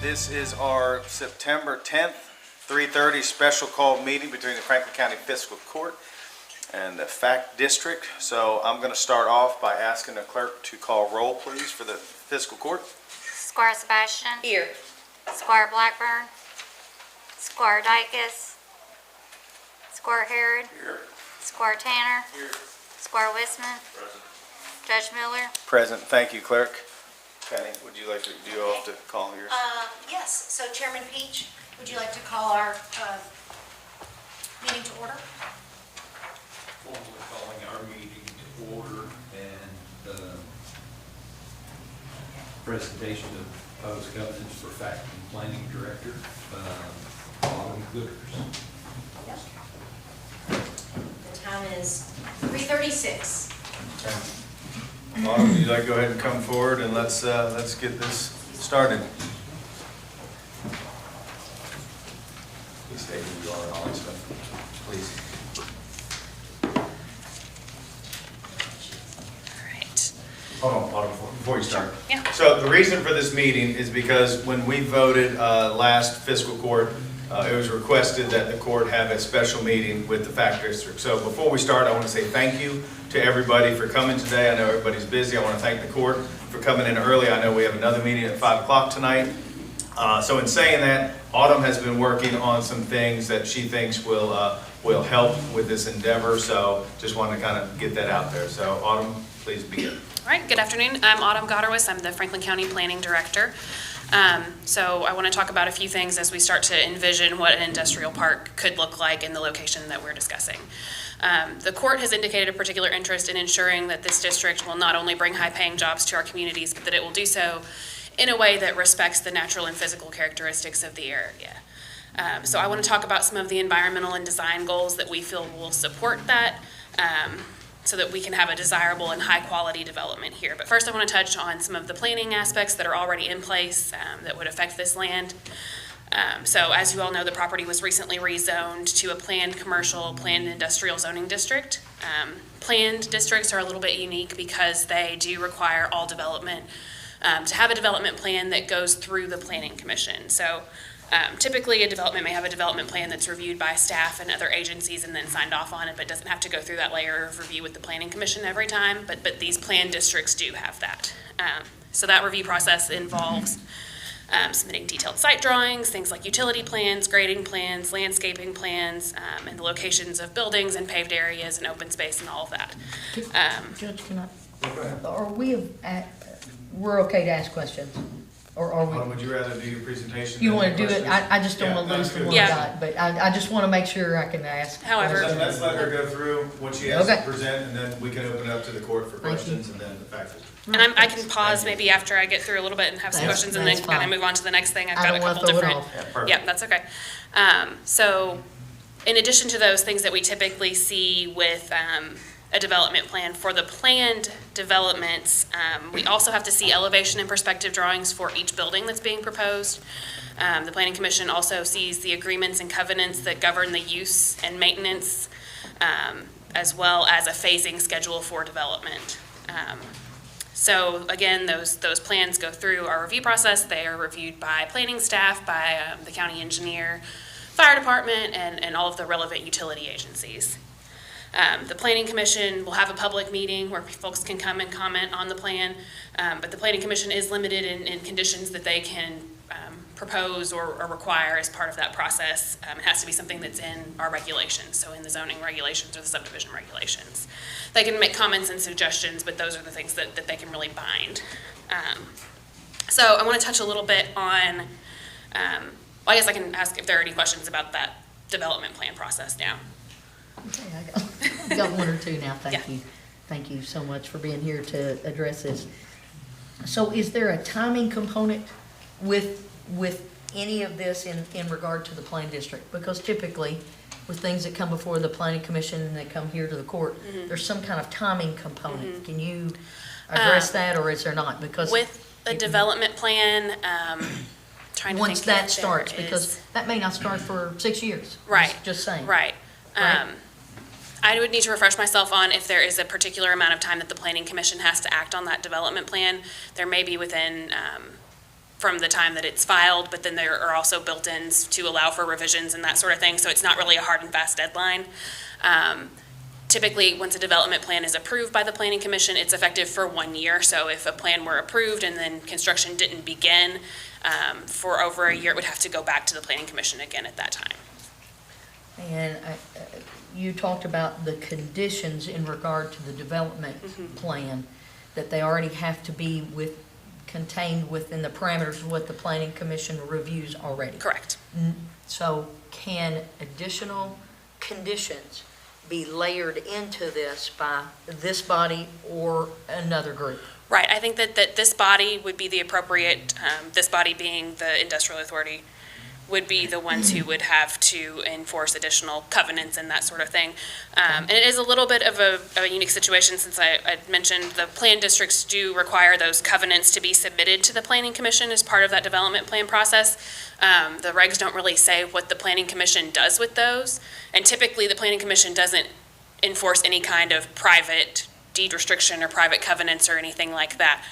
This is our September 10th, 3:30 special call meeting between the Franklin County Fiscal Court and the FACT District. So I'm going to start off by asking the clerk to call roll, please, for the Fiscal Court. Squire Sebastian. Here. Squire Blackburn. Squire Dykus. Squire Harrod. Here. Squire Tanner. Here. Squire Wisman. Present. Judge Miller. Present. Thank you, clerk. Penny, would you like to do off to call yours? Yes, so Chairman Peach, would you like to call our meeting to order? Formally calling our meeting to order and the presentation of proposed governance for fact and planning director, Autumn Gooders. Yep. The time is 3:36. Autumn, would you like to go ahead and come forward and let's get this started. Please state who you are and all that stuff, please. Hold on, before you start. Yeah. So the reason for this meeting is because when we voted last fiscal court, it was requested that the court have a special meeting with the FACT District. So before we start, I want to say thank you to everybody for coming today. I know everybody's busy. I want to thank the court for coming in early. I know we have another meeting at 5 o'clock tonight. So in saying that, Autumn has been working on some things that she thinks will help with this endeavor. So just wanted to kind of get that out there. So Autumn, please begin. All right, good afternoon. I'm Autumn Goderwis. I'm the Franklin County Planning Director. So I want to talk about a few things as we start to envision what an industrial park could look like in the location that we're discussing. The court has indicated a particular interest in ensuring that this district will not only bring high-paying jobs to our communities, but that it will do so in a way that respects the natural and physical characteristics of the area. So I want to talk about some of the environmental and design goals that we feel will support that, so that we can have a desirable and high-quality development here. But first I want to touch on some of the planning aspects that are already in place that would affect this land. So as you all know, the property was recently rezoned to a planned commercial, planned industrial zoning district. Planned districts are a little bit unique because they do require all development to have a development plan that goes through the Planning Commission. So typically a development may have a development plan that's reviewed by staff and other agencies and then signed off on it, but doesn't have to go through that layer of review with the Planning Commission every time, but these planned districts do have that. So that review process involves submitting detailed site drawings, things like utility plans, grading plans, landscaping plans, and the locations of buildings and paved areas and open space and all of that. Judge, we're okay to ask questions? Or are we? Would you rather do your presentation? You want to do it? I just don't want to lose the one I Yeah. got, but I just want to make sure I can ask. However- questions. Let's let her go through what she has to Okay. present, and then we can open it up to the court for questions, and then the fact is. And I can pause maybe after I get through a little bit and have some questions and then That's kind of fine. move on to the next thing. I've I got a don't wanna couple throw it different. off. Yeah, perfect. Yeah, that's okay. So in addition to those things that we typically see with a development plan, for the planned developments, we also have to see elevation and perspective drawings for each building that's being proposed. The Planning Commission also sees the agreements and covenants that govern the use and maintenance, as well as a phasing schedule for development. So again, those plans go through our review process. They are reviewed by planning staff, by the county engineer, fire department, and all of the relevant utility agencies. The Planning Commission will have a public meeting where folks can come and comment on the plan, but the Planning Commission is limited in conditions that they can propose or require as part of that process. It has to be something that's in our regulations, so in the zoning regulations or the subdivision regulations. They can make comments and suggestions, but those are the things that they can really bind. So I want to touch a little bit on, well, I guess I can ask if there are any questions about that development plan process now. Okay, I got one or two now, Yeah. thank you. Thank you so much for being here to address this. So is there a timing component with any of this in regard to the plan district? Because typically, with things that come before the planning commission and they come here to the court, there's some kind of timing component. Can you address that, or is there not? Because With a development plan, trying to once think that if starts, there because is- that may not start for 6 years. Right. Just saying. Right. Right. I would need to refresh myself on if there is a particular amount of time that the Planning Commission has to act on that development plan. There may be within from the time that it's filed, but then there are also built-ins to allow for revisions and that sort of thing, so it's not really a hard and fast deadline. Typically, once a development plan is approved by the Planning Commission, it's effective for 1 year. So if a plan were approved and then construction didn't begin for over a year, it would have to go back to the Planning Commission again at that time. And you talked about the conditions in regard to the development plan, that they already have to be contained within the parameters of what the Planning Commission reviews already. Correct. So can additional conditions be layered into this by this body or another group? Right, I think that this body would be the appropriate, this body being the industrial authority, would be the ones who would have to enforce additional covenants and that sort of thing. And it is a little bit of a unique situation, since I mentioned the plan districts do require those covenants to be submitted to the Planning Commission as part of that development plan process. The regs don't really say what the Planning Commission does with those, and typically the Planning Commission doesn't enforce any kind of private deed restriction or private covenants or anything like that.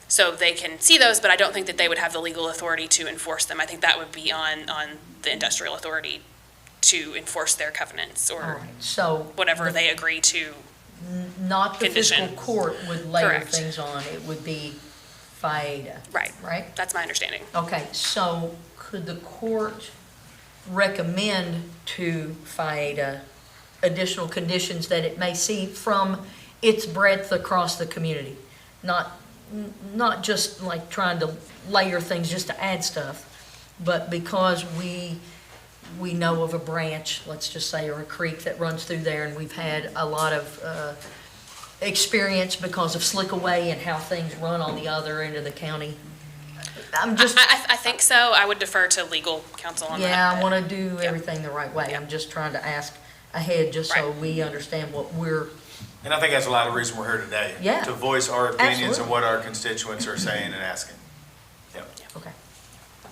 So they can see those, but I don't think that they would have the legal authority to enforce them. I think that would be on the industrial authority to enforce their covenants All or right, so whatever they agree to. not the fiscal condition. court would layer Correct. things on, it would be FIADA, Right, right? that's my understanding. Okay, so could the court recommend to FIADA additional conditions that it may see from its breadth across the community? Not just like trying to layer things just to add stuff, but because we know of a branch, let's just say, or a creek that runs through there, and we've had a lot of experience because of Slickaway and how things run on the other end of the county. I'm just, I think so. I would defer to legal counsel on that. yeah, I but- want to do Yeah. everything the right way. I'm just trying to ask ahead, just so Right. we understand what we're, And I think that's a lot of reason we're here today. Yeah. To voice our opinions Absolutely. and what our constituents are saying and asking. Yep. okay.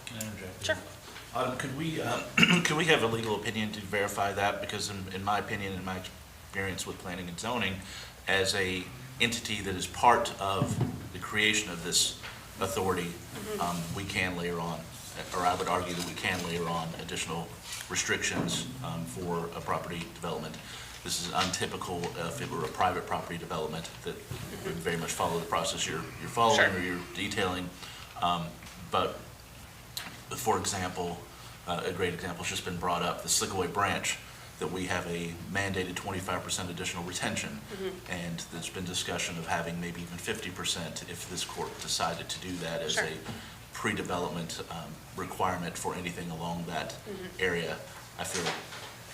Can I interject? Sure. Could we have a legal opinion to verify that? Because in my opinion, in my experience with planning and zoning, as a entity that is part of the creation of this authority, we can layer on, or I would argue that we can layer on additional restrictions for a property development. This is untypical if it were a private property development that would very much follow the process you're following Sure. or you're detailing. But for example, a great example has just been brought up, the Slickaway branch, that we have a mandated 25% additional retention. And there's been discussion of having maybe even 50% if this court decided to do that as Sure. a pre-development requirement for anything along that area. I feel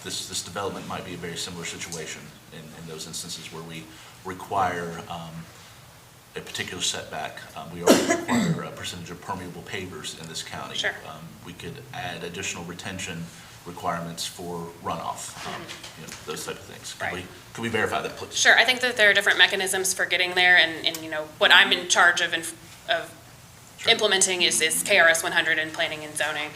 this development might be a very similar situation in those instances where we require a particular setback. We already require a percentage of permeable pavers in this county. Sure. We could add additional retention requirements for runoff, those type of things. Right. Could we verify that, please? Sure, I think that there are different mechanisms for getting there, and what I'm in charge of Sure. implementing is KRS 100 in planning and zoning.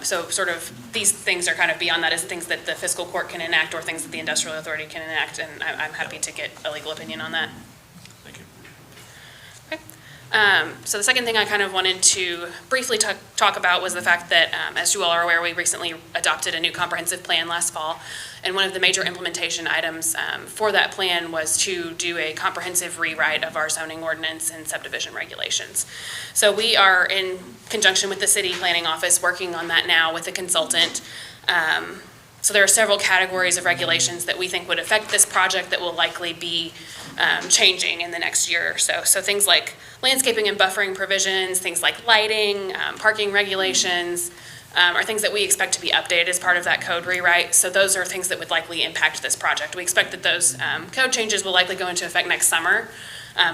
So sort of these things are kind of beyond that, as things that the fiscal court can enact or things that the industrial authority can enact, and I'm happy to get a legal opinion on that. Thank you. Okay. So the second thing I kind of wanted to briefly talk about was the fact that, as you all are aware, we recently adopted a new comprehensive plan last fall. And one of the major implementation items for that plan was to do a comprehensive rewrite of our zoning ordinance and subdivision regulations. So we are in conjunction with the city planning office working on that now with a consultant. So there are several categories of regulations that we think would affect this project that will likely be changing in the next year or so. So things like landscaping and buffering provisions, things like lighting, parking regulations, are things that we expect to be updated as part of that code rewrite. So those are things that would likely impact this project. We expect that those code changes will likely go into effect next summer.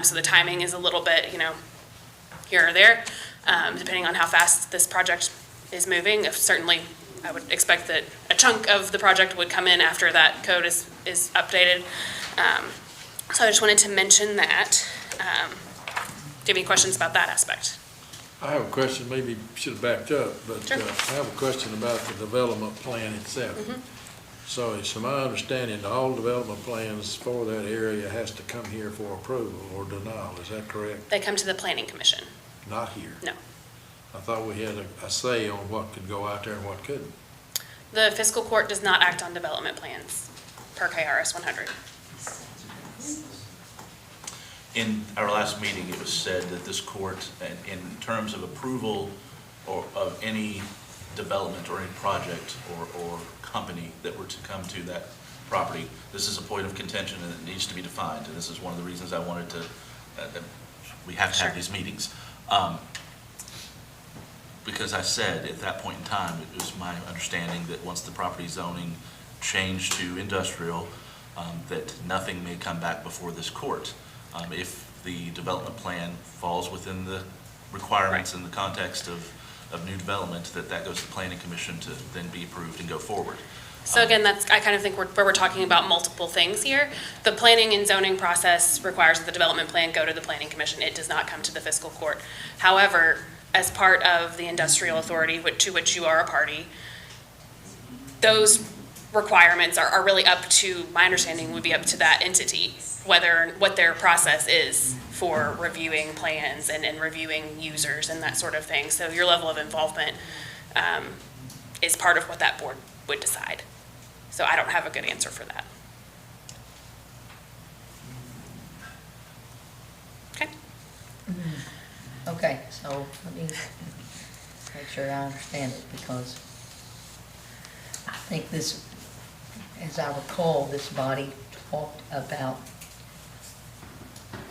So the timing is a little bit, here or there, depending on how fast this project is moving. Certainly, I would expect that a chunk of the project would come in after that code is updated. So I just wanted to mention that. Do you have any questions about that aspect? I have a question, maybe should have backed up, but Sure. I have a question about the development plan itself. So it's my understanding that all development plans for that area has to come here for approval or denial, is that correct? They come to the planning commission. not here. No. I thought we had a say on what could go out there and what couldn't. The fiscal court does not act on development plans per KRS 100. In our last meeting, it was said that this court, in terms of approval or of any development or any project or company that were to come to that property, this is a point of contention and it needs to be defined. And this is one of the reasons I wanted to, we have to have Sure. these meetings. Because I said at that point in time, it was my understanding that once the property zoning changed to industrial, that nothing may come back before this court. If the development plan falls within the requirements in the context of new development, that goes to the planning commission to then be approved and go forward. So again, I kind of think where we're talking about multiple things here. The planning and zoning process requires that the development plan go to the planning commission. It does not come to the fiscal court. However, as part of the industrial authority to which you are a party, those requirements are really up to, my understanding would be up to that entity, what their process is for reviewing plans and reviewing users and that sort of thing. So your level of involvement is part of what that board would decide. So I don't have a good answer for that. Okay. Okay, so let me make sure I understand it, because I think this, as I recall, this body talked about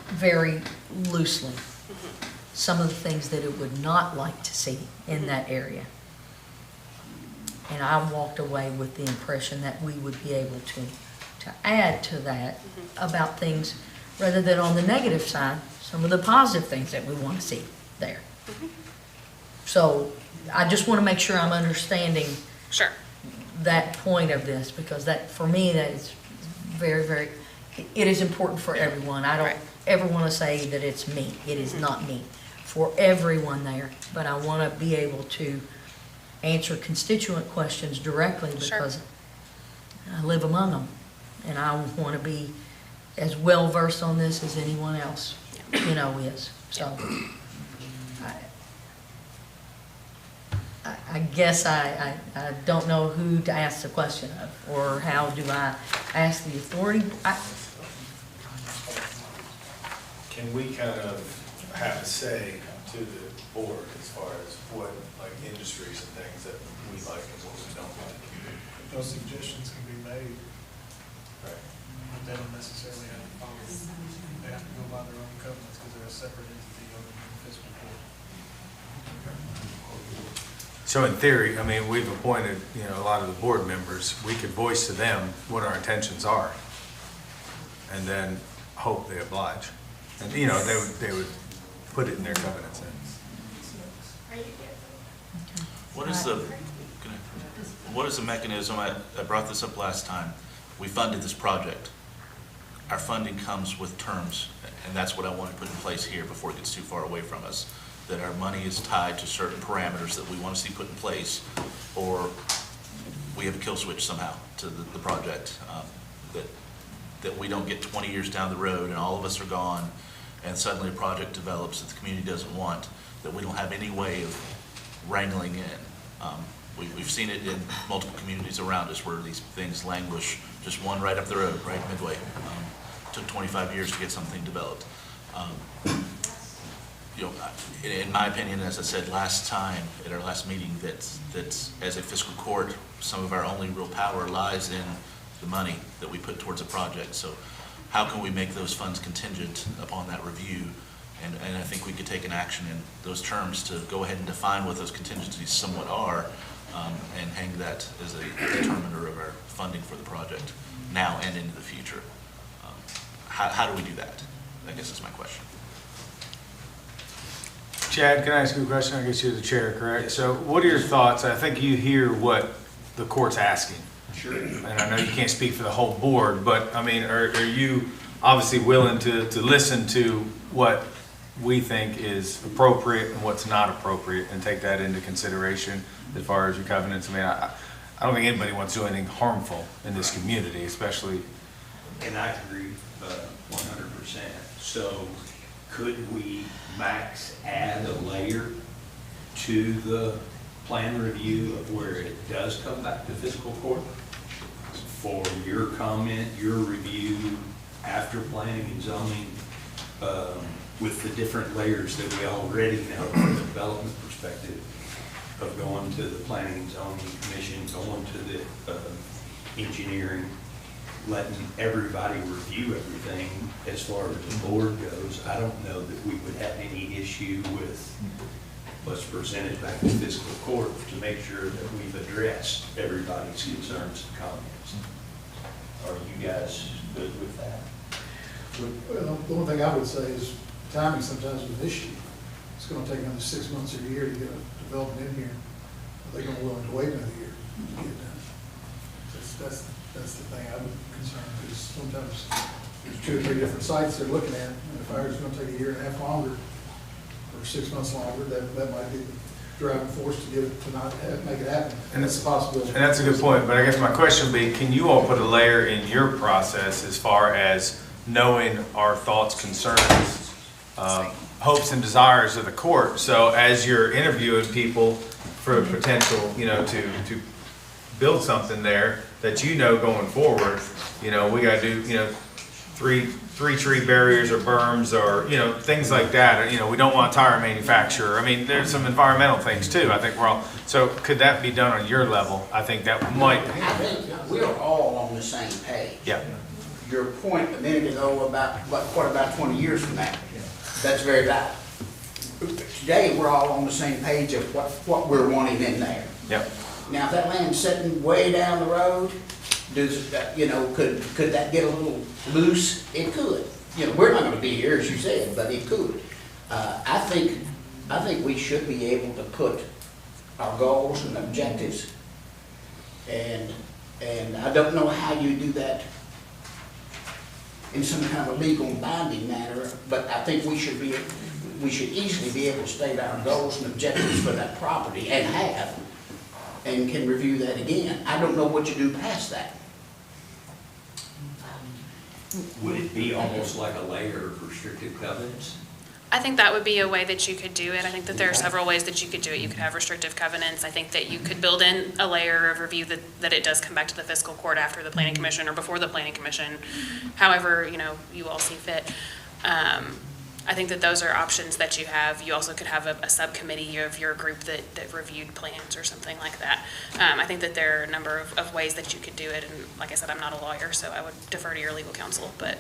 very loosely some of the things that it would not like to see in that area. And I walked away with the impression that we would be able to add to that about things, rather than on the negative side, some of the positive things that we want to see there. So I just want to make sure I'm understanding Sure. that point of this, because that, for me, that is very, very, it is important for everyone. I don't Right. ever want to say that it's me. It is not me. For everyone there, but I want to be able to answer constituent questions directly, Sure. because I live among them, and I want to be as well versed on this as anyone else, is. So I guess I don't know who to ask the question of, or how do I ask the authority? Can we kind of have a say to the board as far as what, like, industries and things that we like and what we don't like? Those suggestions can be made, Right. but they don't necessarily have to follow. They have to go by their own covenants because they're a separate entity other than the fiscal court. So in theory, I mean, we've appointed, a lot of the board members, we could voice to them what our intentions are, and then hope they oblige. And, they would put it in their covenants then. What is the mechanism? I brought this up last time. We funded this project. Our funding comes with terms, and that's what I want to put in place here before it gets too far away from us. That our money is tied to certain parameters that we want to see put in place, or we have a kill switch somehow to the project. That we don't get 20 years down the road and all of us are gone, and suddenly a project develops that the community doesn't want, that we don't have any way of wrangling in. We've seen it in multiple communities around us where these things languish, just one right up the road, right midway. Took 25 years to get something developed. In my opinion, as I said last time at our last meeting, that's as a fiscal court, some of our only real power lies in the money that we put towards a project. So how can we make those funds contingent upon that review? And I think we could take an action in those terms to go ahead and define what those contingencies somewhat are, and hang that as a determiner of our funding for the project now and into the future. How do we do that? I guess is my question. Chad, can I ask you a question? I guess you're the chair, correct? So what are your thoughts? I think you hear what the court's asking. Sure. And I know you can't speak for the whole board, but, I mean, are you obviously willing to listen to what we think is appropriate and what's not appropriate, and take that into consideration as far as your covenants? I mean, I don't think anybody wants to do anything harmful in this community, especially. And I agree 100%. So could we max add a layer to the plan review of where it does come back to fiscal court for your comment, your review after planning and zoning, with the different layers that we already know from the development perspective of going to the planning and zoning commission, going to the engineering, letting everybody review everything as far as the board goes. I don't know that we would have any issue with, let's present it back to fiscal court to make sure that we've addressed everybody's concerns and comments. Are you guys good with that? Well, the only thing I would say is timing sometimes is an issue. It's gonna take another 6 months or a year to get a development in here. Are they gonna be willing to wait another year to get it done? That's the thing I'm concerned, because sometimes there's 2 or 3 different sites they're looking at, and if ours is gonna take a year and a half longer, or 6 months longer, that might be the driving force to get it, to not make it happen. And that's a possibility. And that's a good point, but I guess my question would be, can you all put a layer in your process as far as knowing our thoughts, concerns, hopes and desires of the court? So as you're interviewing people for potential, to build something there, that going forward, we gotta do, three tree barriers or berms or, things like that. We don't want a tire manufacturer. I mean, there's some environmental things too. I think so could that be done on your level? I think that might. I think we're all on the same page. Yeah. Your point a minute ago about, what about 20 years from now? That's very valid. Today, we're all on the same page of what we're wanting in there. Yep. Now, if that land's sitting way down the road, could that get a little loose? It could. We're not gonna be here, as you said, but it could. I think we should be able to put our goals and objectives, and I don't know how you do that in some kind of a legal and binding manner, but I think we should easily be able to state our goals and objectives for that property, and can review that again. I don't know what you do past that. Would it be almost like a layer of restrictive covenants? I think that would be a way that you could do it. I think that there are several ways that you could do it. You could have restrictive covenants. I think that you could build in a layer of review that it does come back to the fiscal court after the planning commission or before the planning commission, however, you all see fit. I think that those are options that you have. You also could have a subcommittee of your group that reviewed plans or something like that. I think that there are a number of ways that you could do it, and like I said, I'm not a lawyer, so I would defer to your legal counsel, but.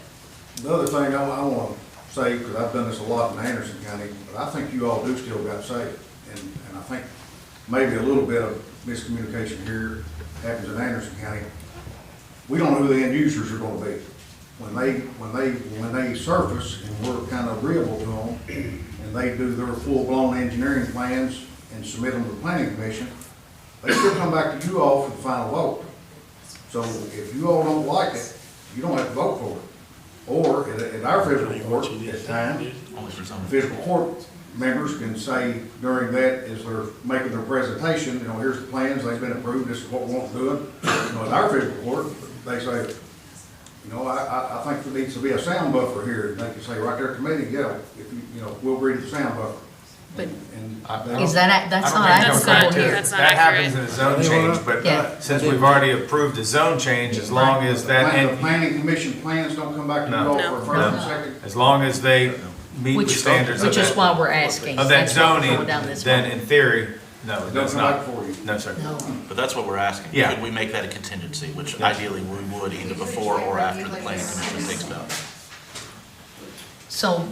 The other thing I want to say, because I've done this a lot in Anderson County, but I think you all do still got say it, and I think maybe a little bit of miscommunication here happens in Anderson County. We don't know who the end users are going to be. When they surface and we're kind of agreeable to them, and they do their full-blown engineering plans and submit them to the planning commission, they still come back to you all for the final vote. So if you all don't like it, you don't have to vote for it. Or at our fiscal court at times, fiscal court members can say during that, as they're making their presentation, here's the plans, they've been approved, this is what we want to do. At our fiscal court, they say, I think there needs to be a sound buffer here. And they can say right there at the meeting, we'll agree to the sound buffer. But And is that's not accurate. here? That's not That accurate. happens in a zone change, but Yeah. since we've already approved the zone change, as long as that, The planning commission plans don't come back to you all No. for a first and second. as long as they meet the standards of Which is that, why we're asking. of that That's why we're zoning, going down this then road. in theory, no, Don't that's come not. back for you. No, sir. No. But that's what we're asking. Yeah. Could we make that a contingency, which ideally we would either before or after the planning commission thinks about it? So,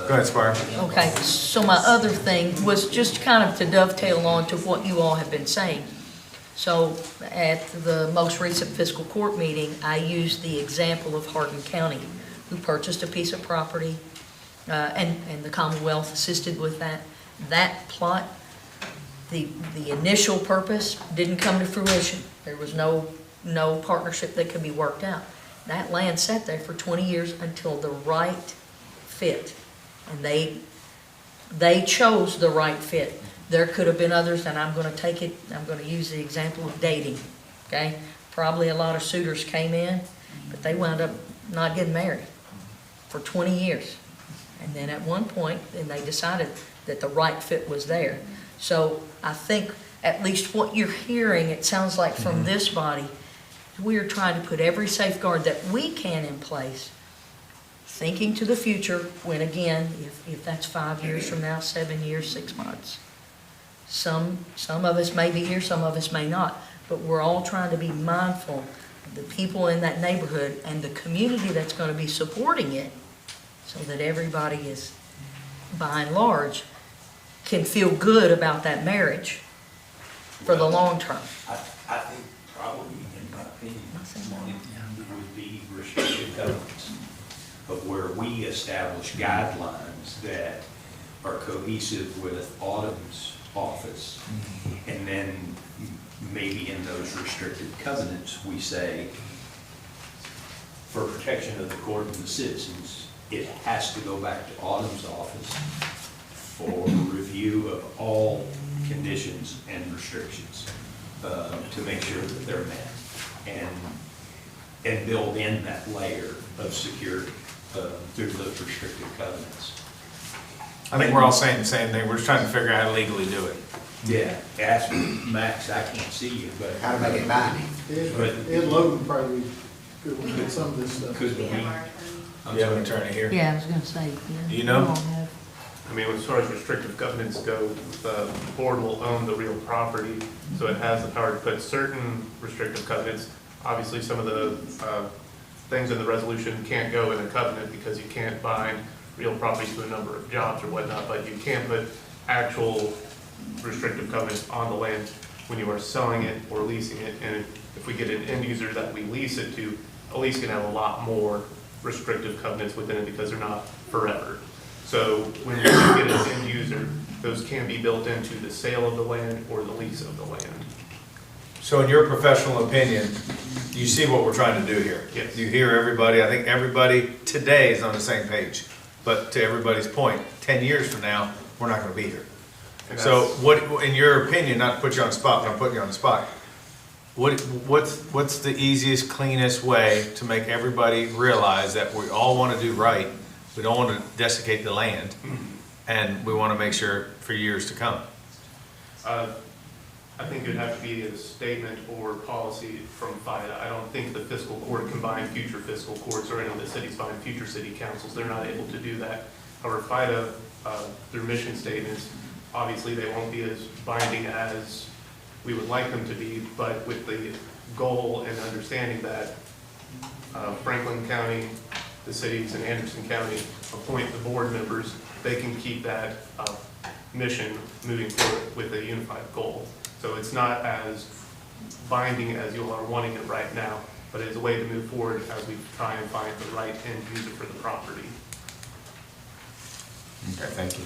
Go ahead, Squire. okay, so my other thing was just kind of to dovetail on to what you all have been saying. So at the most recent fiscal court meeting, I used the example of Hardin County, who purchased a piece of property, and the Commonwealth assisted with that. That plot, the initial purpose didn't come to fruition. There was no partnership that could be worked out. That land sat there for 20 years until the right fit. And they chose the right fit. There could have been others, and I'm going to use the example of dating, okay? Probably a lot of suitors came in, but they wound up not getting married for 20 years. And then at one point, then they decided that the right fit was there. So I think at least what you're hearing, it sounds like from this body, we are trying to put every safeguard that we can in place, thinking to the future, when again, if that's 5 years from now, 7 years, 6 months. Some of us may be here, some of us may not, but we're all trying to be mindful of the people in that neighborhood and the community that's going to be supporting it, so that everybody is, by and large, can feel good about that marriage for the long term. I think probably, in my opinion, it would be restrictive covenants of where we establish guidelines that are cohesive with Autumn's office. And then maybe in those restrictive covenants, we say, for protection of the court and the citizens, it has to go back to Autumn's office for review of all conditions and restrictions to make sure that they're met, and build in that layer of security through those restrictive covenants. I think we're all saying the same thing. We're just trying to figure out how to legally do it. Yeah, ask me, Max, I can't see you, but. How to make it binding. Ed Logan probably could get some of this stuff. Could we? Do you have an attorney here? Yeah, I was gonna say, yeah. Do you know? we all have. I mean, as far as restrictive covenants go, the board will own the real property, so it has the power to put certain restrictive covenants. Obviously, some of the things in the resolution can't go in a covenant because you can't bind real property to a number of jobs or whatnot, but you can put actual restrictive covenants on the land when you are selling it or leasing it. And if we get an end user that we lease it to, a lease can have a lot more restrictive covenants within it because they're not forever. So when you get an end user, those can be built into the sale of the land or the lease of the land. So in your professional opinion, you see what we're trying to do here? Yes. You hear everybody, I think everybody today is on the same page. But to everybody's point, 10 years from now, we're not gonna be here. And So that's- what, in your opinion, not to put you on the spot, but I'm putting you on the spot, what's the easiest, cleanest way to make everybody realize that we all wanna do right? We don't wanna desiccate the land, and we wanna make sure for years to come. I think it'd have to be a statement or policy from FIDA. I don't think the fiscal court can bind future fiscal courts, or any of the cities bind future city councils. They're not able to do that. However, FIDA, their mission statements, obviously they won't be as binding as we would like them to be, but with the goal and understanding that Franklin County, the cities in Anderson County appoint the board members, they can keep that mission moving forward with a unified goal. So it's not as binding as you all are wanting it right now, but it's a way to move forward as we try and find the right end user for the property. Okay, thank you.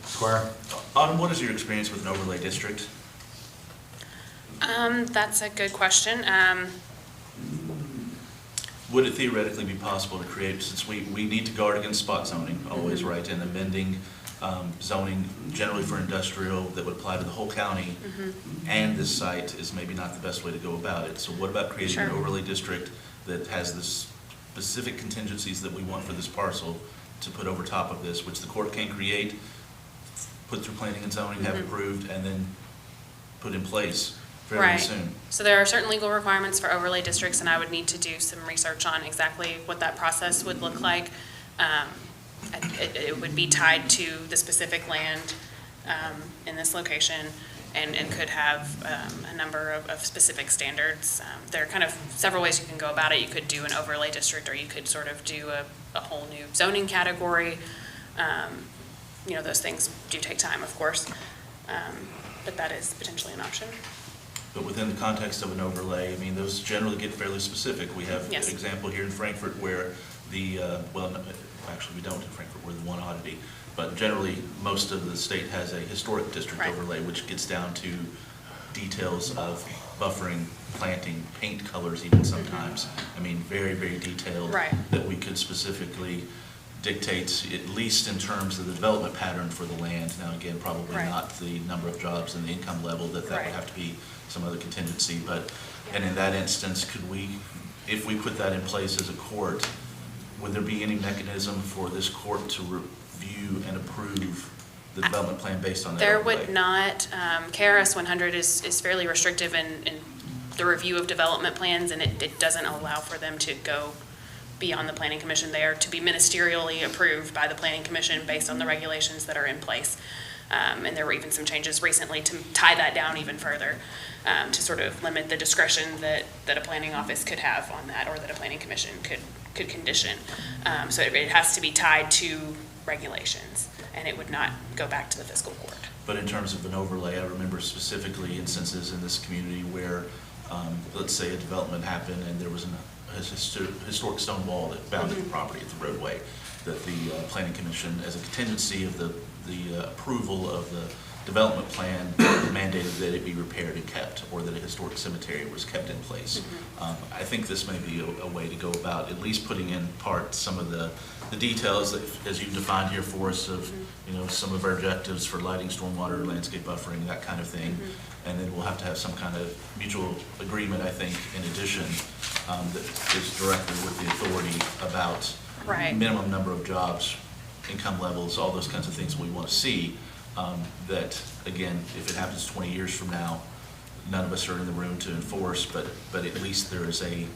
Square? Autumn, what is your experience with an overlay district? That's a good question. Would it theoretically be possible to create, since we need to guard against spot zoning, always right, and amending zoning generally for industrial that would apply to the whole county, and this site is maybe not the best way to go about it. So what about creating an Sure. overlay district that has the specific contingencies that we want for this parcel to put over top of this, which the court can create, put through planning and zoning, have approved, and then put in place fairly Right. soon? So there are certain legal requirements for overlay districts, and I would need to do some research on exactly what that process would look like. It would be tied to the specific land in this location, and could have a number of specific standards. There are kind of several ways you can go about it. You could do an overlay district, or you could sort of do a whole new zoning category. You know, those things do take time, of course, but that is potentially an option. But within the context of an overlay, I mean, those generally get fairly specific. We have Yes. an example here in Frankfurt where the, well, no, actually, we don't in Frankfurt, we're the one oddity. But generally, most of the state has a historic district Right. overlay, which gets down to details of buffering, planting, paint colors even sometimes. I mean, very, very detailed. Right. That we could specifically dictate, at least in terms of the development pattern for the land. Now, again, probably Right. not the number of jobs and the income level, that would Right. have to be some other contingency, but, and in that instance, could we, if we put that in place as a court, would there be any mechanism for this court to view and approve the development plan based on that There overlay? would not, KRS 100 is fairly restrictive in the review of development plans, and it doesn't allow for them to go beyond the planning commission. They are to be ministerially approved by the planning commission based on the regulations that are in place. And there were even some changes recently to tie that down even further, to sort of limit the discretion that a planning office could have on that, or that a planning commission could condition. So it has to be tied to regulations, and it would not go back to the fiscal court. But in terms of an overlay, I remember specifically instances in this community where, let's say a development happened and there was a historic stone wall that bounded the property at the roadway, that the planning commission, as a contingency of the approval of the development plan, mandated that it be repaired and kept, or that a historic cemetery was kept in place. I think this may be a way to go about at least putting in part some of the details that, as you've defined here for us, of some of our objectives for lighting, stormwater, landscape buffering, that kind of thing. And then we'll have to have some kind of mutual agreement, I think, in addition, that is directly with the authority about minimum number of jobs, income levels, all those kinds of things we want to see. That, again, if it happens 20 years from now, none of us are in the room to enforce, but at least there is a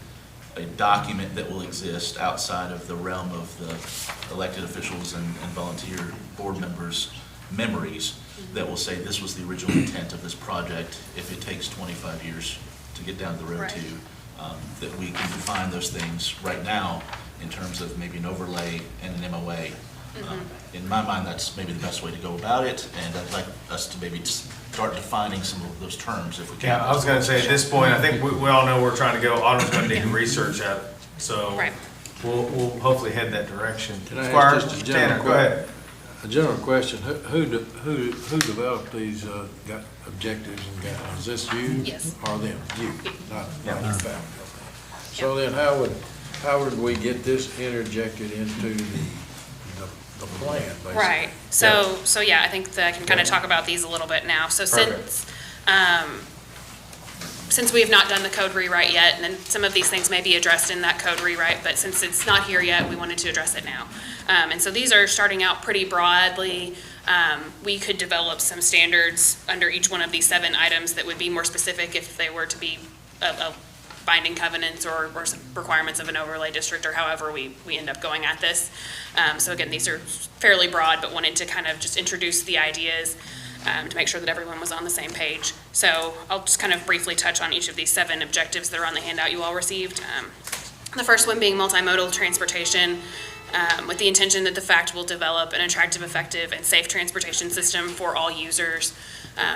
document that will exist outside of the realm of the elected officials and volunteer board members' memories that will say this was the original intent of this project. If it takes 25 years to get down the road to, that we can define those things right now in terms of maybe an overlay and an MOA. In my mind, that's maybe the best way to go about it, and I'd like us to maybe start defining some of those terms if we can. Yeah, I was going to say, at this point, I think we all know we're trying to go. Autumn's going to need to research that, so we'll hopefully head that direction. Can I Squire ask just a general Tanner, go ahead. A general question, who developed these, got objectives and got, is this you? Yes. Or them? You, not your family. So then how would we get this interjected into the plan, basically? Right. So yeah, I think that I can kind of talk about these a little bit now. So since we have not done the code rewrite yet, and then some of these things may be addressed in that code rewrite, but since it's not here yet, we wanted to address it now. And so these are starting out pretty broadly. We could develop some standards under each one of these 7 items that would be more specific if they were to be a binding covenants or some requirements of an overlay district, or however we end up going at this. So again, these are fairly broad, but wanted to kind of just introduce the ideas to make sure that everyone was on the same page. So I'll just kind of briefly touch on each of these 7 objectives that are on the handout you all received. The first one being multimodal transportation, with the intention that the FACT will develop an attractive, effective, and safe transportation system for all users.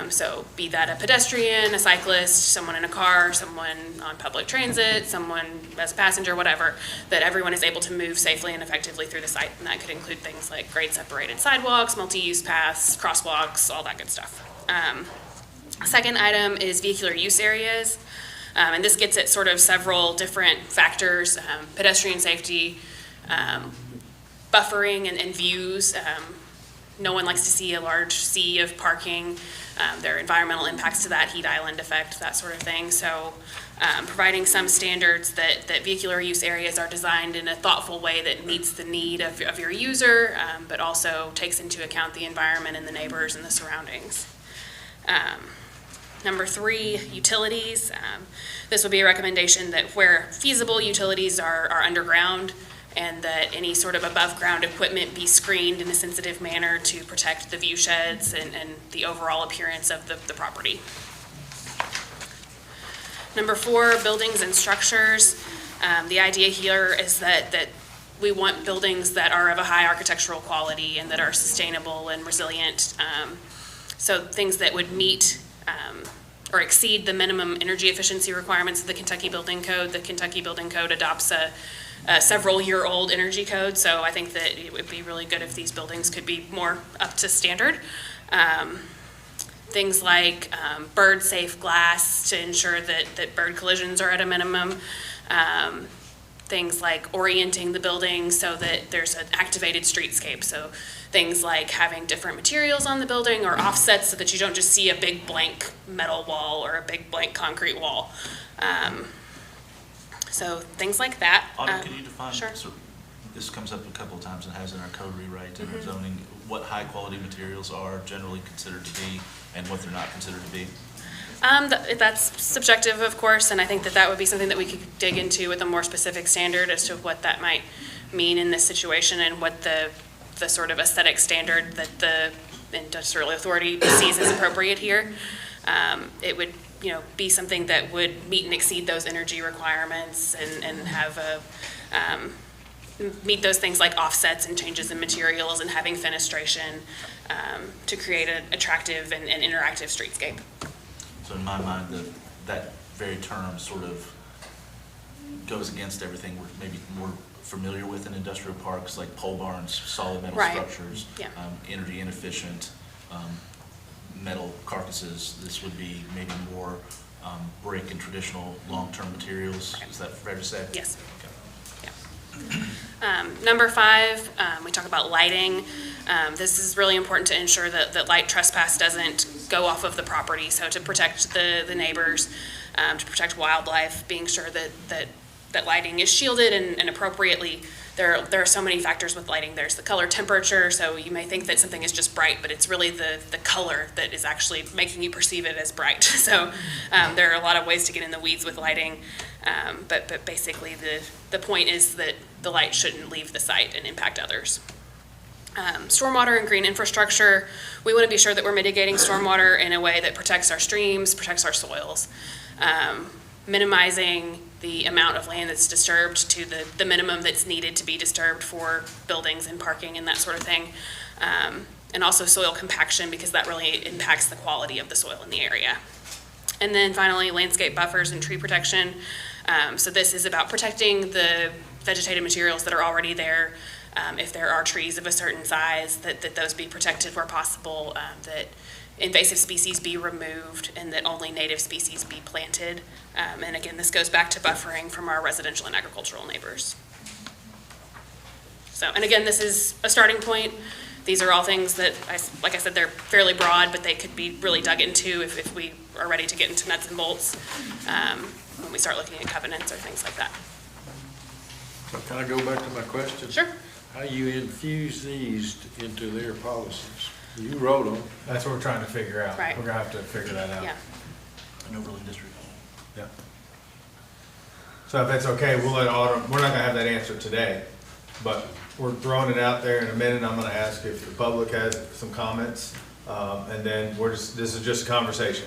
So be that a pedestrian, a cyclist, someone in a car, someone on public transit, someone as a passenger, whatever, that everyone is able to move safely and effectively through the site. And that could include things like grade separated sidewalks, multi-use paths, crosswalks, all that good stuff. Second item is vehicular use areas. And this gets at sort of several different factors, pedestrian safety, buffering and views. No one likes to see a large sea of parking. There are environmental impacts to that, heat island effect, that sort of thing. So providing some standards that vehicular use areas are designed in a thoughtful way that meets the need of your user, but also takes into account the environment and the neighbors and the surroundings. Number 3, utilities. This would be a recommendation that where feasible, utilities are underground, and that any sort of above-ground equipment be screened in a sensitive manner to protect the view sheds and the overall appearance of the property. Number 4, buildings and structures. The idea here is that we want buildings that are of a high architectural quality and that are sustainable and resilient. So things that would meet or exceed the minimum energy efficiency requirements of the Kentucky Building Code. The Kentucky Building Code adopts a several-year-old energy code, so I think that it would be really good if these buildings could be more up to standard. Things like bird-safe glass to ensure that bird collisions are at a minimum. Things like orienting the building so that there's an activated streetscape. So things like having different materials on the building or offsets so that you don't just see a big blank metal wall or a big blank concrete wall. So things like that. Autumn, can you define, Sure. so this comes up a couple of times and has in our code rewrite and our zoning, what high-quality materials are generally considered to be and what they're not considered to be? That's subjective, of course, and I think that would be something that we could dig into with a more specific standard as to what that might mean in this situation and what the sort of aesthetic standard that the industrial authority sees as appropriate here. It would, be something that would meet and exceed those energy requirements and have meet those things like offsets and changes in materials and having fenestration to create an attractive and interactive streetscape. So in my mind, that very term sort of goes against everything we're maybe more familiar with in industrial parks, like pole barns, solid metal Right. structures, Yeah. energy inefficient, metal carcasses. This would be maybe more brick and traditional long-term materials. Right. Is that fair to say? Yes. Okay. Number 5, we talk about lighting. This is really important to ensure that light trespass doesn't go off of the property. So to protect the neighbors, to protect wildlife, being sure that lighting is shielded and appropriately. There are so many factors with lighting. There's the color temperature, so you may think that something is just bright, but it's really the color that is actually making you perceive it as bright. So there are a lot of ways to get in the weeds with lighting, but basically the point is that the light shouldn't leave the site and impact others. Stormwater and green infrastructure, we want to be sure that we're mitigating stormwater in a way that protects our streams, protects our soils. Minimizing the amount of land that's disturbed to the minimum that's needed to be disturbed for buildings and parking and that sort of thing. And also soil compaction, because that really impacts the quality of the soil in the area. And then finally, landscape buffers and tree protection. So this is about protecting the vegetative materials that are already there. If there are trees of a certain size, that those be protected where possible, that invasive species be removed, and that only native species be planted. And again, this goes back to buffering from our residential and agricultural neighbors. So, and again, this is a starting point. These are all things that, like I said, they're fairly broad, but they could be really dug into if we are ready to get into nuts and bolts when we start looking at covenants or things like that. So can I go back to my question? Sure. How you infuse these into their policies? You wrote them. That's what we're trying to figure out. Right. We're gonna have to figure that out. Yeah. An overlay district. Yeah. So if that's okay, we'll let Autumn, we're not gonna have that answer today, but we're throwing it out there in a minute. I'm gonna ask if the public has some comments, and then this is just a conversation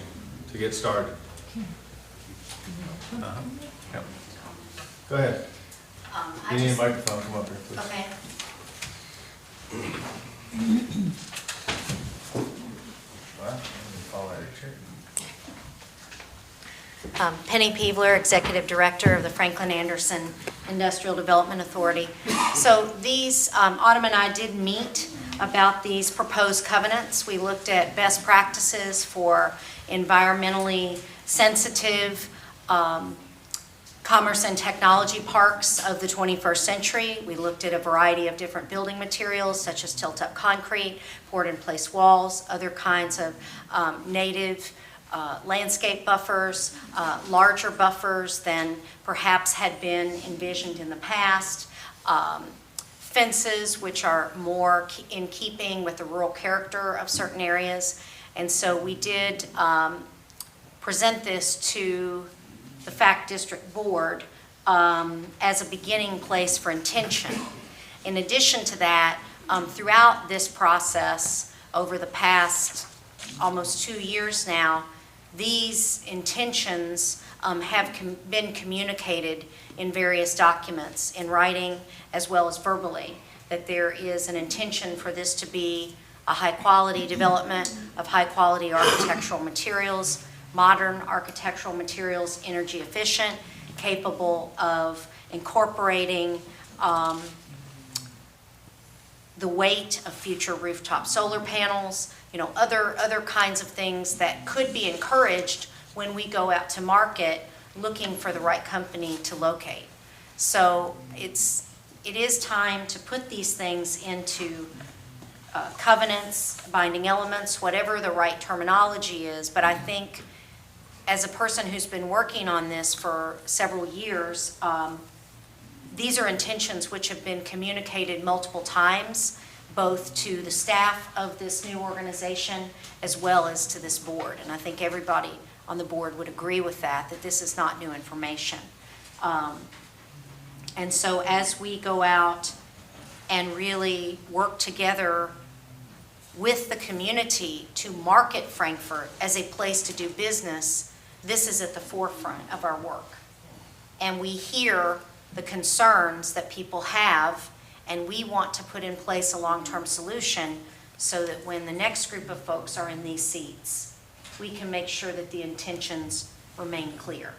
to get started. Yep. Go ahead. You need a microphone, come up here, please. Okay. Penny Peebler, Executive Director of the Franklin Anderson Industrial Development Authority. So these, Autumn and I did meet about these proposed covenants. We looked at best practices for environmentally sensitive commerce and technology parks of the 21st century. We looked at a variety of different building materials such as tilt-up concrete, poured-in-place walls, other kinds of native landscape buffers, larger buffers than perhaps had been envisioned in the past, fences which are more in keeping with the rural character of certain areas. And so we did present this to the FACT District Board as a beginning place for intention. In addition to that, throughout this process, over the past almost 2 years now, these intentions have been communicated in various documents, in writing as well as verbally, that there is an intention for this to be a high-quality development of high-quality architectural materials, modern architectural materials, energy efficient, capable of incorporating the weight of future rooftop solar panels, other kinds of things that could be encouraged when we go out to market looking for the right company to locate. So it is time to put these things into covenants, binding elements, whatever the right terminology is. But I think as a person who's been working on this for several years, these are intentions which have been communicated multiple times, both to the staff of this new organization as well as to this board. And I think everybody on the board would agree with that this is not new information. And so as we go out and really work together with the community to market Frankfurt as a place to do business, this is at the forefront of our work. And we hear the concerns that people have, and we want to put in place a long-term solution so that when the next group of folks are in these seats, we can make sure that the intentions remain clear.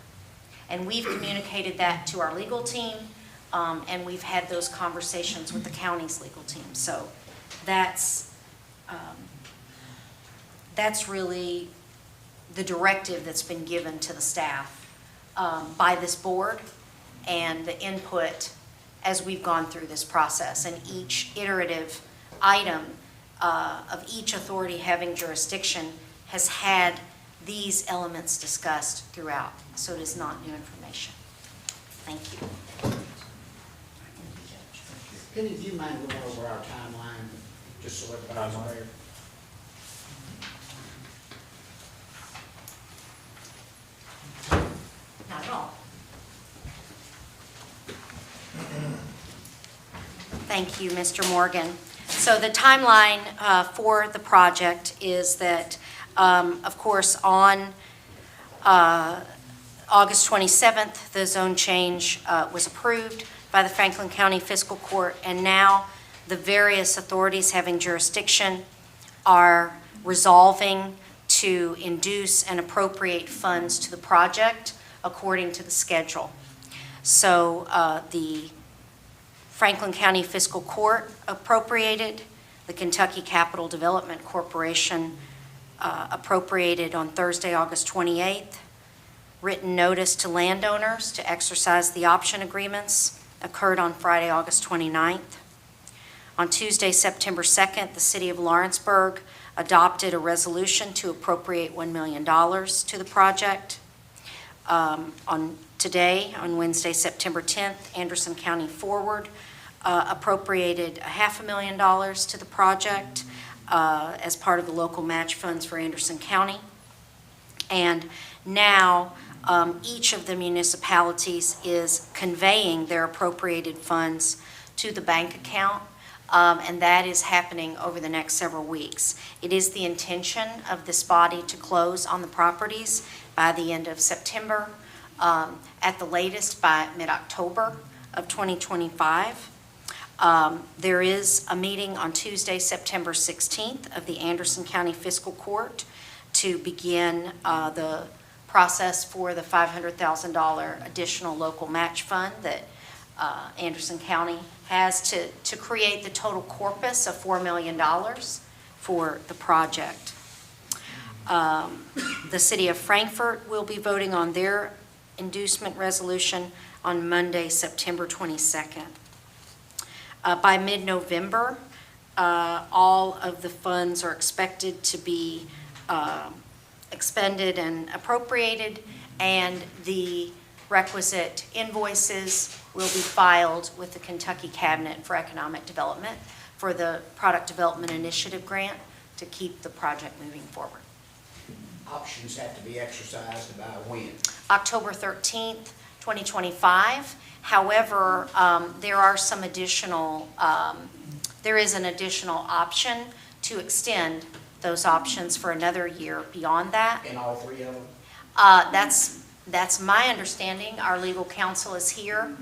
And we've communicated that to our legal team, and we've had those conversations with the county's legal team. So that's really the directive that's been given to the staff by this board, and the input as we've gone through this process. And each iterative item of each authority having jurisdiction has had these elements discussed throughout. So it is not new information. Thank you. Penny, do you mind going over our timeline, just so everybody's aware? Not at all. Thank you, Mr. Morgan. So the timeline for the project is that, of course, on August 27th, the zone change was approved by the Franklin County Fiscal Court, and now the various authorities having jurisdiction are resolving to induce and appropriate funds to the project according to the schedule. So the Franklin County Fiscal Court appropriated, the Kentucky Capital Development Corporation appropriated on Thursday, August 28th. Written notice to landowners to exercise the option agreements occurred on Friday, August 29th. On Tuesday, September 2nd, the City of Lawrenceburg adopted a resolution to appropriate $1 million to the project. Today, on Wednesday, September 10th, Anderson County Forward appropriated $500,000 to the project as part of the local match funds for Anderson County. And now, each of the municipalities is conveying their appropriated funds to the bank account, and that is happening over the next several weeks. It is the intention of this body to close on the properties by the end of September, at the latest by mid-October of 2025. There is a meeting on Tuesday, September 16th of the Anderson County Fiscal Court to begin the process for the $500,000 additional local match fund that Anderson County has to create the total corpus of $4 million for the project. The City of Frankfurt will be voting on their inducement resolution on Monday, September 22nd. By mid-November, all of the funds are expected to be expended and appropriated, and the requisite invoices will be filed with the Kentucky Cabinet for Economic Development for the Product Development Initiative grant to keep the project moving forward. Options have to be exercised by when? October 13th, 2025. However, there are some additional, there is an additional option to extend those options for another year beyond that. In all three of them? That's my understanding. Our legal counsel is here.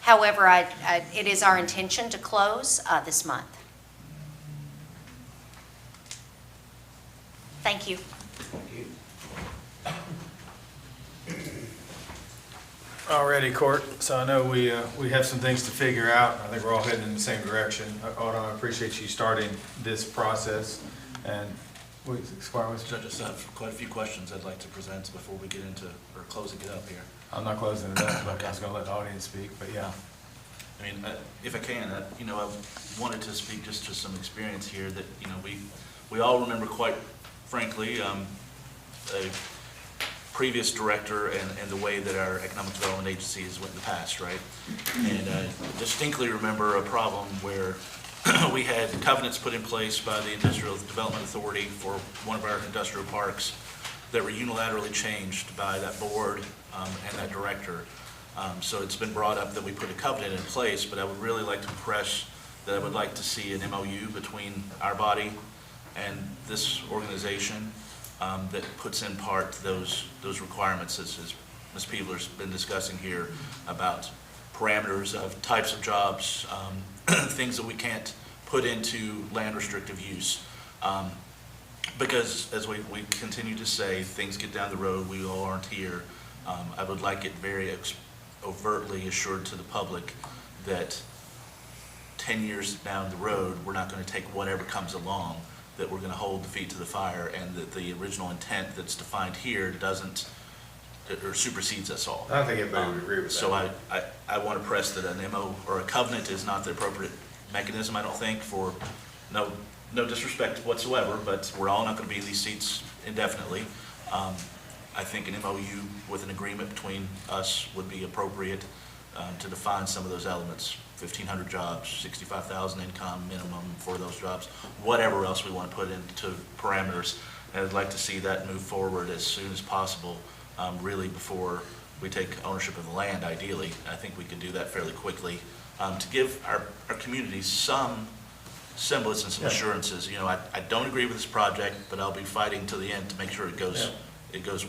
However, it is our intention to close this month. Thank you. Thank you. Alrighty, Court, so I know we have some things to figure out. I think we're all heading in the same direction. Autumn, I appreciate you starting this process. And, Squire West? So I just have quite a few questions I'd like to present before we get into, or closing it up here. I'm not closing it up, but I was gonna let the audience speak, but yeah. I mean, if I can, I wanted to speak just to some experience here that, we all remember, quite frankly, a previous director and the way that our economic development agency has went in the past, right? And I distinctly remember a problem where we had covenants put in place by the Industrial Development Authority for one of our industrial parks that were unilaterally changed by that board and that director. So it's been brought up that we put a covenant in place, but I would really like to press that I would like to see an MOU between our body and this organization that puts in part those requirements, as Ms. Peebler's been discussing here, about parameters of types of jobs, things that we can't put into land restrictive use. Because as we continue to say, things get down the road, we all aren't here. I would like it very overtly assured to the public that 10 years down the road, we're not going to take whatever comes along, that we're going to hold the feet to the fire, and that the original intent that's defined here doesn't, or supersedes us all. I don't think everybody would agree with that. So I want to press that an MO or a covenant is not the appropriate mechanism, I don't think, for no disrespect whatsoever, but we're all not going to be in these seats indefinitely. I think an MOU with an agreement between us would be appropriate to define some of those elements. 1,500 jobs, 65,000 income minimum for those jobs, whatever else we want to put into parameters. And I'd like to see that move forward as soon as possible, really before we take ownership of the land, ideally. I think we can do that fairly quickly to give our communities some semblance and some assurances. You know, I don't agree with this project, but I'll be fighting to the end to make sure it goes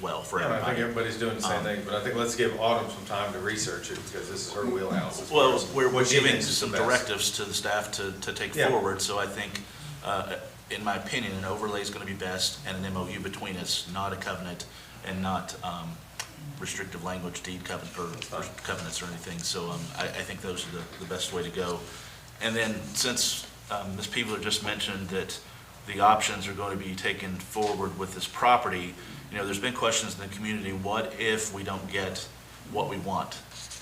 well for everybody. I think everybody's doing the same thing, but I think let's give Autumn some time to research it, because this is her wheelhouse. as far Well, as we're what she giving thinks is the some best. directives to the staff to take Yeah. forward, so I think, in my opinion, an overlay is going to be best, and an MOU between us, not a covenant, and not restrictive language deed covenant, or covenants or anything. So I think those are the best way to go. And then, since Ms. Peebler just mentioned that the options are going to be taken forward with this property, you know, there's been questions in the community, what if we don't get what we want?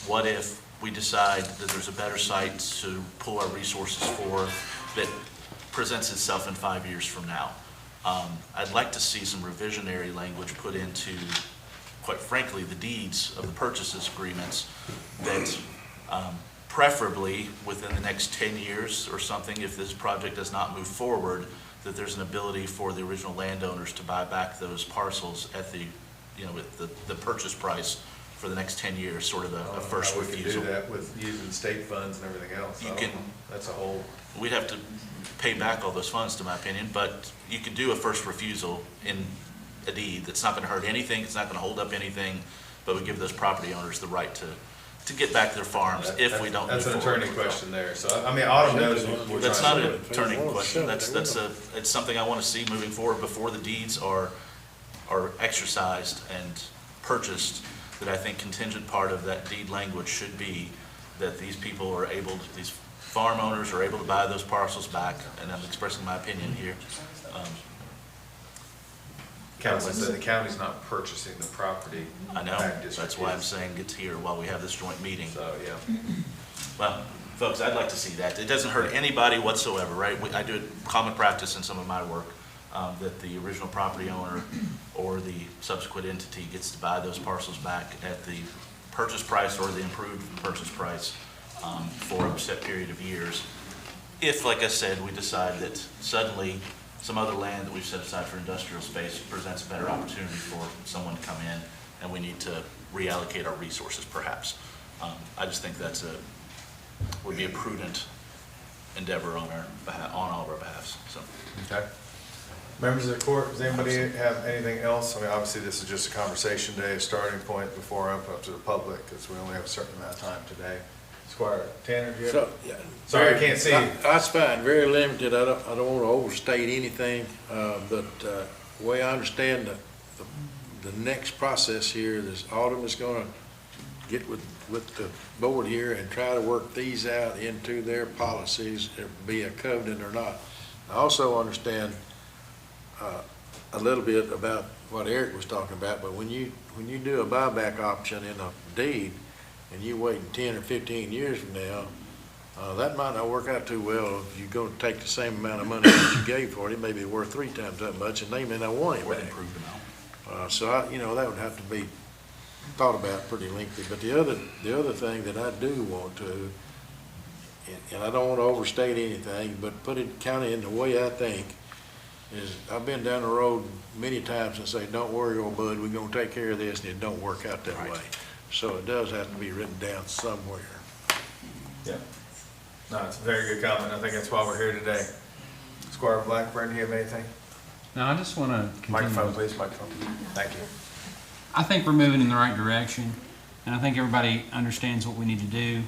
What if we decide that there's a better site to pull our resources for that presents itself in 5 years from now? I'd like to see some revisionary language put into, quite frankly, the deeds of the purchases agreements that preferably within the next 10 years or something, if this project does not move forward, that there's an ability for the original landowners to buy back those parcels at the, you know, with the purchase price for the next 10 years, sort of a first refusal. We could do that with using state funds and everything else. That's a whole. We'd have to pay back all those funds, to my opinion, but you could do a first refusal in a deed that's not going to hurt anything, it's not going to hold up anything, but we give those property owners the right to get back their farms if we don't move forward. That's an attorney question there. So, I mean, Autumn knows what we're That's trying not to an do. attorney question, it's something I want to see moving forward before the deeds are exercised and purchased, that I think contingent part of that deed language should be that these people are able, these farm owners are able to buy those parcels back, and I'm expressing my opinion here. Council said the county's not purchasing the property. I know, Ag district that's why I'm is. saying it's here while we have this joint meeting. So, yeah. Well, folks, I'd like to see that. It doesn't hurt anybody whatsoever, right? I do it common practice in some of my work, that the original property owner or the subsequent entity gets to buy those parcels back at the purchase price or the improved purchase price for a set period of years. If, like I said, we decide that suddenly some other land that we've set aside for industrial space presents a better opportunity for someone to come in, and we need to reallocate our resources, perhaps. I just think that's would be a prudent endeavor on our behalf, on all of our behalfs. So. Okay. Members of the court, does anybody have anything else? I mean, obviously, this is just a conversation today, a starting point before I open up to the public, because we only have a certain amount of time today. Squire Tanner, do you have? Sorry, I can't see you. That's fine, very limited. I don't want to overstate anything, but the way I understand the next process here is Autumn is going to get with the board here and try to work these out into their policies, if it be a covenant or not. I also understand a little bit about what Eric was talking about, but when you do a buyback option in a deed and you wait 10 or 15 years from now, that might not work out too well. If you're going to take the same amount of money that you gave for it, it may be worth 3 times that much, and they may not want it back. So that would have to be thought about pretty lengthy. But the other thing that I do want to, and I don't want to overstate anything, but put it kind of in the way I think, is I've been down the road many times and say, don't worry, old bud, we're gonna take care of this, and it don't work out that way. So it does have to be written down somewhere. Yeah. No, it's a very good comment. I think that's why we're here today. Squire Blackburn, do you have anything? No, I just want to continue. Microphone, please, microphone. Thank you. I think we're moving in the right direction, and I think everybody understands what we need to do.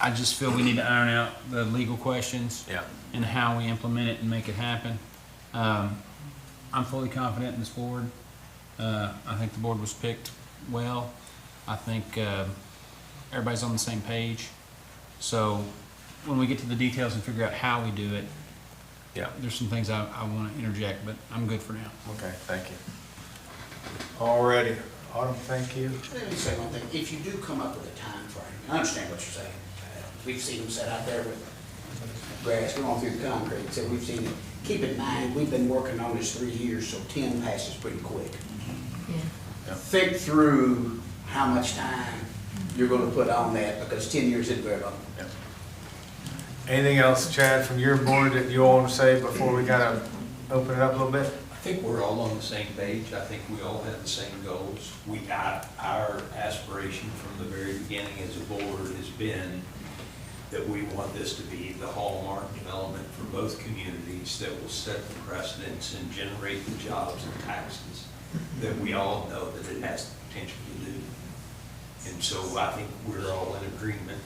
I just feel we need to iron out the legal questions Yeah. and how we implement it and make it happen. I'm fully confident in this board. I think the board was picked well. I think everybody's on the same page. So when we get to the details and figure out how we do it, Yeah. there's some things I want to interject, but I'm good for now. Okay, thank you. Alrighty. Autumn, thank you. Let me say one thing, if you do come up with a time frame, I understand what you're saying. We've seen them set out there with grass going through the concrete, so we've seen it. Keep in mind, we've been working on this 3 years, so 10 passes pretty quick. Yeah. Think through how much time you're gonna put on that, because 10 years isn't very long. Anything else, Chad, from your board that you all want to say before we kind of open it up a little bit? I think we're all on the same page. I think we all have the same goals. Our aspiration from the very beginning as a board has been that we want this to be the hallmark development for both communities that will set the precedents and generate the jobs and taxes that we all know that it has the potential to do. And so I think we're all in agreement.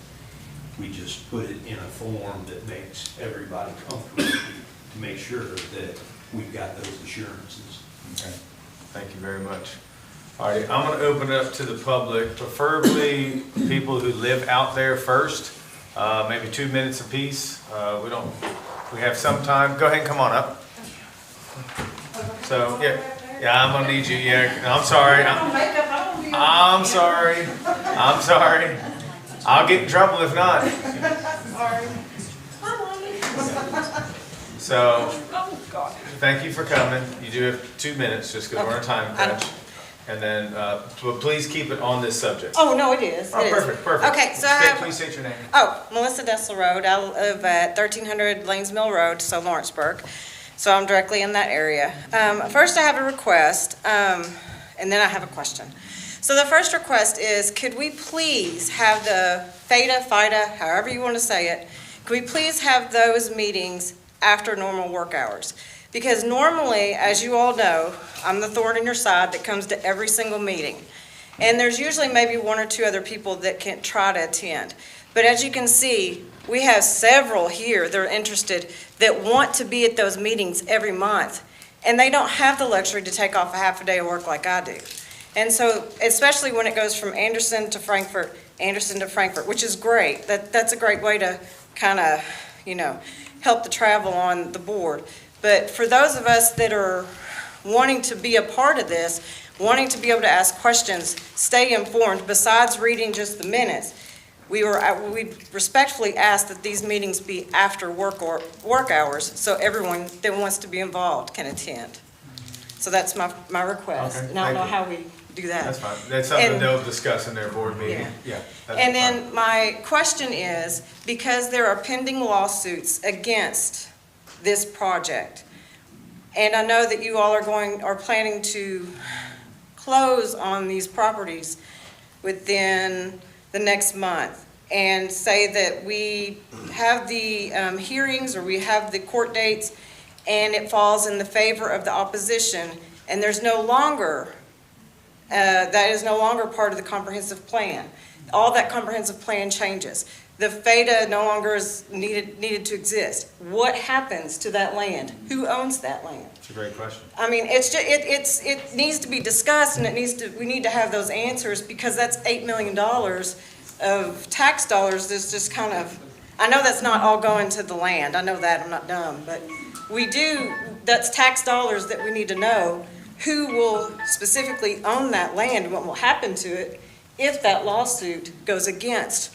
We just put it in a form that makes everybody comfortable to make sure that we've got those assurances. Okay, thank you very much. All right, I'm going to open it up to the public, preferably people who live out there first, maybe 2 minutes apiece. We have some time. Go ahead and come on up. So, yeah, I'm going to need you. Yeah, I'm sorry. I'm sorry. I'll get in trouble if not. So, thank you for coming. You do have 2 minutes, just because we're on a time crunch. And then, but please keep it on this subject. Oh, no, it is. Oh, perfect. Okay, so I have. Please state your name. Oh, Melissa Dessel Road. I live at 1300 Lanes Mill Road, so Lawrenceburg. So I'm directly in that area. First, I have a request, and then I have a question. So the first request is, could we please have the FIDA, however you want to say it, could we please have those meetings after normal work hours? Because normally, as you all know, I'm the thorn in your side that comes to every single meeting. And there's usually maybe 1 or 2 other people that can try to attend. But as you can see, we have several here that are interested that want to be at those meetings every month. And they don't have the luxury to take off a half a day of work like I do. And so, especially when it goes from Anderson to Frankfort, which is great. That's a great way to kind of, help the travel on the board. But for those of us that are wanting to be a part of this, wanting to be able to ask questions, stay informed, besides reading just the minutes, we respectfully ask that these meetings be after work hours, so everyone that wants to be involved can attend. So that's my request. Okay, And I don't know thank how we do that. That's fine. That's something And- they'll discuss in their board meeting. Yeah. that's And fine. then my question is, because there are pending lawsuits against this project, and I know that you all are planning to close on these properties within the next month, and say that we have the hearings, or we have the court dates, and it falls in the favor of the opposition, and there's no longer, that is no longer part of the comprehensive plan. All that comprehensive plan changes. The FADA no longer is needed to exist. What happens to that land? Who owns that land? It's a great question. I mean, it needs to be discussed, and we need to have those answers, because that's $8 million of tax dollars that's just kind of, I know that's not all going to the land. I know that, I'm not dumb, but that's tax dollars that we need to know who will specifically own that land and what will happen to it if that lawsuit goes against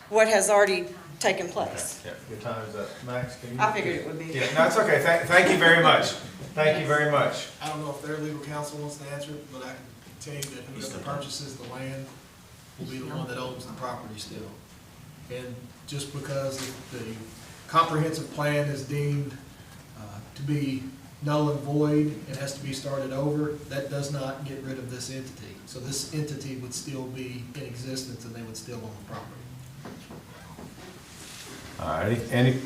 what has already taking place. Yeah, your time is up. Max, can you? I figured it would be. Yeah, no, it's okay. Thank you very much. Thank you very much. I don't know if their legal counsel wants to answer it, but I can tell you that whoever purchases the land will be the one that owns the property still. And just because the comprehensive plan is deemed to be null and void and has to be started over, that does not get rid of this entity. So this entity would still be in existence and they would still own the property. All righty, any,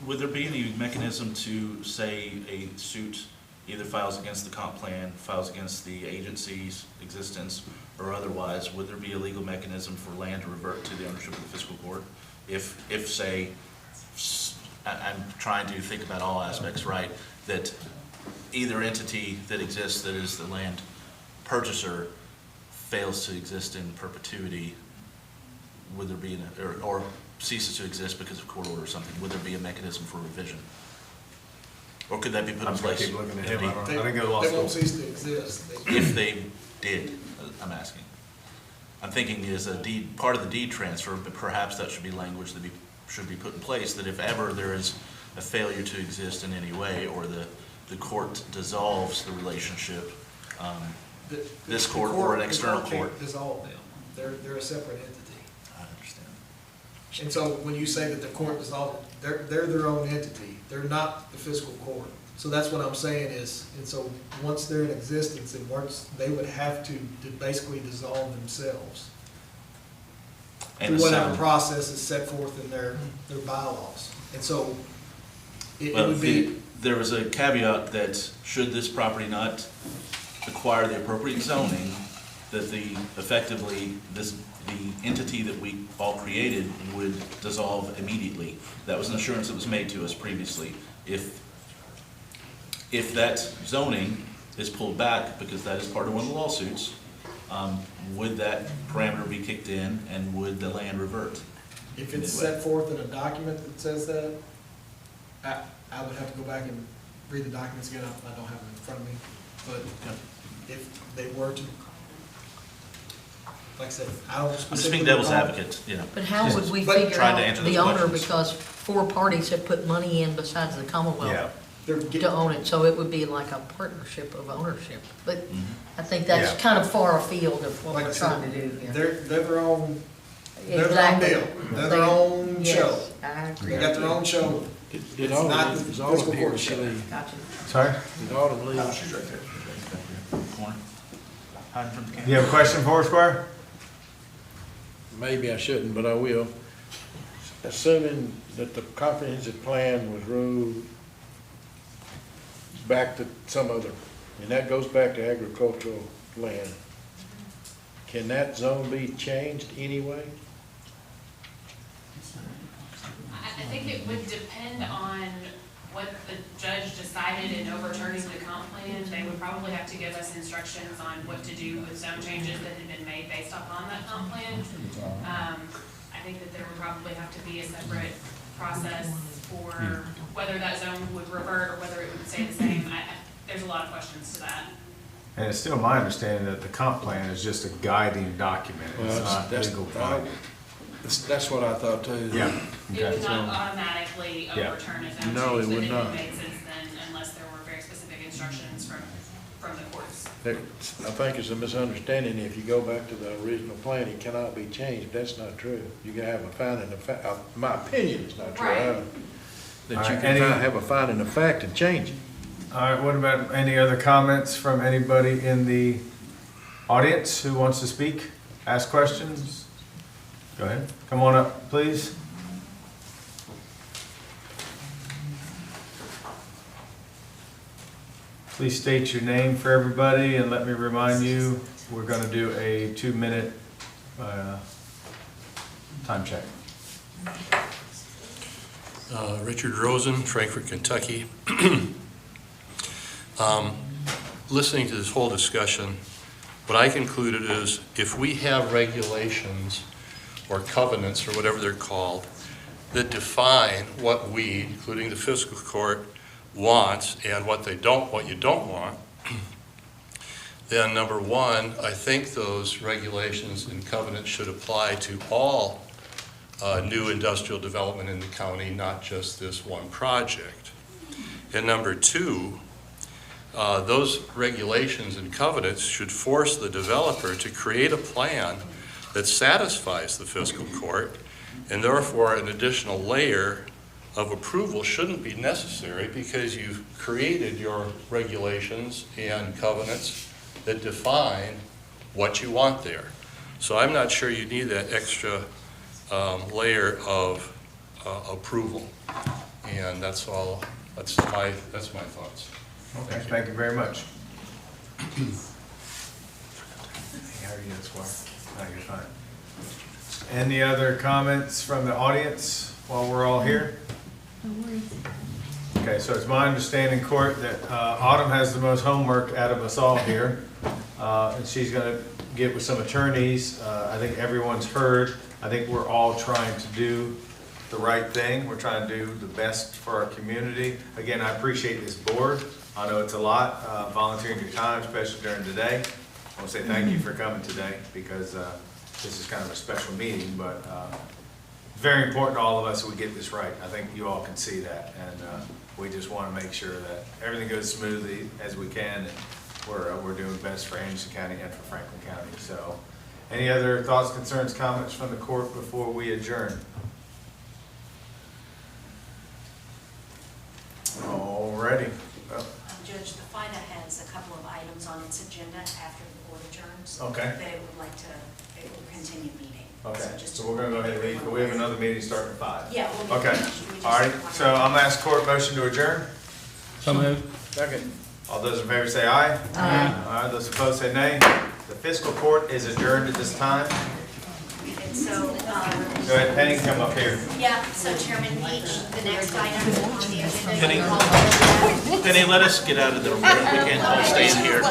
Would there be any mechanism to, say, a suit either files against the comp plan, files against the agency's existence, or otherwise, would there be a legal mechanism for land to revert to the ownership of the fiscal court? If say, I'm trying to think about all aspects, right, that either entity that exists that is the land purchaser fails to exist in perpetuity, would there be, or ceases to exist because of court order or something, would there be a mechanism for revision? Or could that be put in place? keep looking at him. I They didn't go to law school. won't cease to exist. If they did, I'm asking. I'm thinking is a deed, part of the deed transfer, but perhaps that should be language that should be put in place, that if ever there is a failure to exist in any way, or the court dissolves the relationship, this court or an external The court. can't dissolve them. They're a separate entity. I understand. And so when you say that the court dissolved, they're their own entity. They're not the fiscal court. So that's what I'm saying is, and so once they're in existence, and once, they would have to basically dissolve themselves. And Through whatever assume- process is set forth in their bylaws. And so it Well, would be, there was a caveat that should this property not acquire the appropriate zoning, that effectively, the entity that we all created would dissolve immediately. That was an assurance that was made to us previously. If that zoning is pulled back, because that is part of one of the lawsuits, would that parameter be kicked in, and would the land revert? if it's set forth in a document that says that, I would have to go back and read the documents again. I don't have them in front of me. But if they were to, like I said, I don't I'm just specifically. being devil's recall. advocate, you know. But how would we But- figure Trying to out answer the those owner, questions. because 4 parties have put money in besides the Yeah. Commonwealth They're to getting, own it, so it would be like a partnership of ownership. But Mhm. I think that's Yeah. kind of far afield of what like I we're said, trying to do here. they're their own, they're their own Exactly. deal. They're their own Yes, show. I agree. They got their own show. Did It's not Autumn, the is Autumn fiscal here, court she show. leave? Gotcha. Sorry? Did Autumn leave? She's right there. Corner. Hiding from the camera. You have a question for us, Squire? Maybe I shouldn't, but I will. Assuming that the comprehensive plan was ruled back to some other, and that goes back to agricultural land, can that zone be changed anyway? I think it would depend on what the judge decided in overturning the comp plan. They would probably have to give us instructions on what to do with zone changes that had been made based upon that comp plan. I think that there would probably have to be a separate process for whether that zone would revert or whether it would stay the same. There's a lot of questions to that. And it's still my understanding that the comp plan is just a guiding document. It's not legal binding. That's what I thought too. Yeah. It Okay. would not automatically Yeah. overturn a zone No, it change that would had not. been made since then unless there were very specific instructions from the courts. I think it's a misunderstanding. If you go back to the original plan, it cannot be changed. That's not true. You can have a finding of fact, my opinion is not true. Right. That All you right, can any- have a finding of fact and change it. All right, what about any other comments from anybody in the audience who wants to speak, ask questions? Go ahead, come on up, please. Please state your name for everybody, and let me remind you, we're gonna do a 2-minute time check. Richard Rosen, Frankfort, Kentucky. Listening to this whole discussion, what I concluded is if we have regulations or covenants or whatever they're called that define what we, including the fiscal court, wants and what you don't want, then number one, I think those regulations and covenants should apply to all new industrial development in the county, not just this one project. And number two, those regulations and covenants should force the developer to create a plan that satisfies the fiscal court, and therefore an additional layer of approval shouldn't be necessary because you've created your regulations and covenants that define what you want there. So I'm not sure you need that extra layer of approval. And that's all, that's my thoughts. Okay, thank you very much. How are you, Squire? No, you're fine. Any other comments from the audience while we're all here? Okay, so it's my understanding, Court, that Autumn has the most homework out of us all here. And she's gonna get with some attorneys. I think everyone's heard. I think we're all trying to do the right thing. We're trying to do the best for our community. Again, I appreciate this board. I know it's a lot, volunteering your time, especially during the day. I want to say thank you for coming today because this is kind of a special meeting, but very important to all of us that we get this right. I think you all can see that, and we just want to make sure that everything goes smoothly as we can, and we're doing best for Anderson County and for Franklin County. So, any other thoughts, concerns, comments from the court before we adjourn? Alrighty. Well, Judge, the FIDA has a couple of items on its agenda after the board adjourns. Okay. That it would like to, it will continue meeting. Okay, just so we're gonna go ahead and leave, but we have another meeting starting at 5. Yeah. we'll- Okay, we just- all right, so I'm gonna ask court motion to adjourn. So moved. Second. All those in favor say aye. Aye. All right, those opposed say nay. The fiscal court is adjourned at this time. And so, Go ahead, Penny, come up here. yeah, so Chairman Beach, the next item on the agenda. Penny? Penny, let us get out of the room. We can't all stay in here.